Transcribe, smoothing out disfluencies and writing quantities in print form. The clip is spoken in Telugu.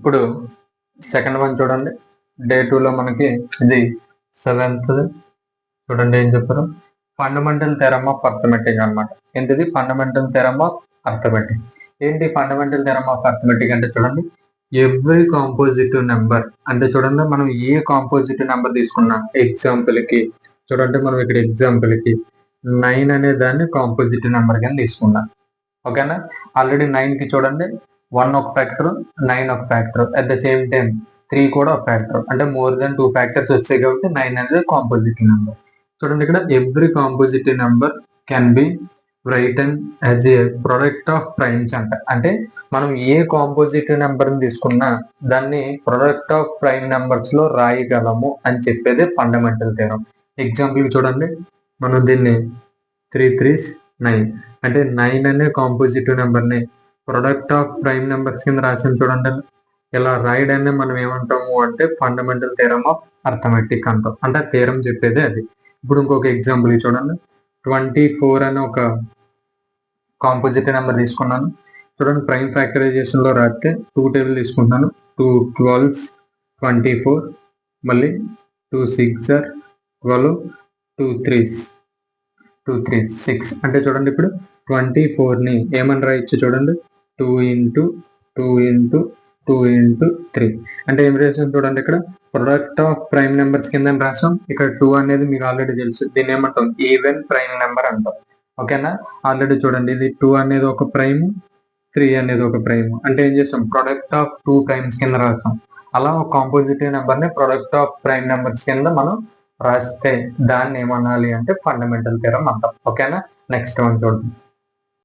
ఇప్పుడు సెకండ్ వన్ చూడండి. డే 2లో మనకి ఇది 7th చూడండి ఏం చెప్పారు, ఫండమెంటల్ థెరమ్ ఆఫ్ అర్థమెటిక్ అనమాట. ఏంటిది ఫండమెంటల్ థెరమ్ ఆఫ్ అర్థమెటిక్. ఏంటి ఫండమెంటల్ థెరమ్ ఆఫ్ అర్థమెటిక్ అంటే చూడండి, ఎవ్రీ కాంపోజిటివ్ నెంబర్ అంటే చూడండి, మనం ఏ కాంపోజిటివ్ నెంబర్ తీసుకున్నా, ఎగ్జాంపుల్ కి చూడండి, మనం ఇక్కడ ఎగ్జాంపుల్ కి 9 అనే దాన్ని కాంపోజిటివ్ నెంబర్ కింద తీసుకున్నాం. ఓకేనా, ఆల్రెడీ 9 కి చూడండి 1 ఒక ఫ్యాక్టర్, 9 ఒక factor, at the same time 3 కూడా ఒక ఫ్యాక్టర్, అంటే మోర్ దెన్ 2 ఫ్యాక్టర్స్ వచ్చాయి కాబట్టి 9 అనేది కాంపోజిటివ్ నెంబర్. చూడండి ఇక్కడ every composite number can be written as a product of primes అంట. అంటే మనం ఏ కాంపోజిటివ్ నెంబర్ తీసుకున్నా దాన్ని ప్రొడక్ట్ ఆఫ్ ప్రైమ్ నెంబర్స్ లో రాయగలము అని చెప్పేది ఫండమెంటల్ థియరం. ఎగ్జాంపుల్ చూడండి, మనం దీన్ని 3 3s 9 అంటే 9 అనే కాంపోజిటివ్ నెంబర్ ని ప్రొడక్ట్ ఆఫ్ ప్రైమ్ నెంబర్స్ కింద రాసిన చూడండి. ఇలా రాయడాన్ని మనం ఏమంటాము అంటే ఫండమెంటల్ థియరం ఆఫ్ అర్థమెటిక్ అంటాం. అంటే థియరం చెప్పేది అది. ఇప్పుడు ఇంకొక ఎగ్జాంపుల్ చూడండి, 24 అనే ఒక కాంపోజిటివ్ నెంబర్ తీసుకున్నాను. చూడండి ప్రైమ్ ఫ్యాక్టరైజేషన్ లో రాస్తే 2 టేబుల్ తీసుకుంటున్నాను. 2 12s 24, మళ్ళీ 2 6 12, 2 3s 6 అంటే చూడండి ఇప్పుడు 24 ని ఏమని రాయొచ్చు చూడండి, 2 into 2 into 2 into 3 అంటే ఏం రాసాం చూడండి, ఇక్కడ ప్రొడక్ట్ ఆఫ్ ప్రైమ్ నెంబర్స్ కింద రాసాం. ఇక్కడ 2 అనేది మీకు ఆల్రెడీ తెలుసు, దీన్ని ఏమంటాం ఈవెన్ ప్రైమ్ నెంబర్ అంటాం. ఓకేనా, ఆల్రెడీ చూడండి ఇది 2 అనేది ఒక ప్రైమ్, 3 అనేది ఒక ప్రైమ్, అంటే ఏం చేస్తాం ప్రొడక్ట్ ఆఫ్ 2 ప్రైమ్స్ కింద రాస్తాం. అలా ఒక కాంపోజిటివ్ నెంబర్ ని ప్రొడక్ట్ ఆఫ్ ప్రైమ్ నెంబర్స్ కింద మనం రాస్తే దాన్ని ఏమనాలి అంటే ఫండమెంటల్ థియరం అంటాం. ఓకేనా, నెక్స్ట్ వన్ చూడండి.